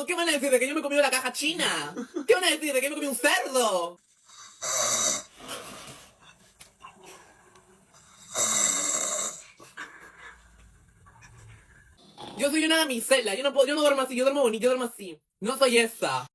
¿Qué van a decir de que yo me he comido la caja china? ¿Qué van a decir de que me comí un cerdo? Yo soy una damisela, yo no duermo así, yo duermo bonito, yo duermo así. No soy esa.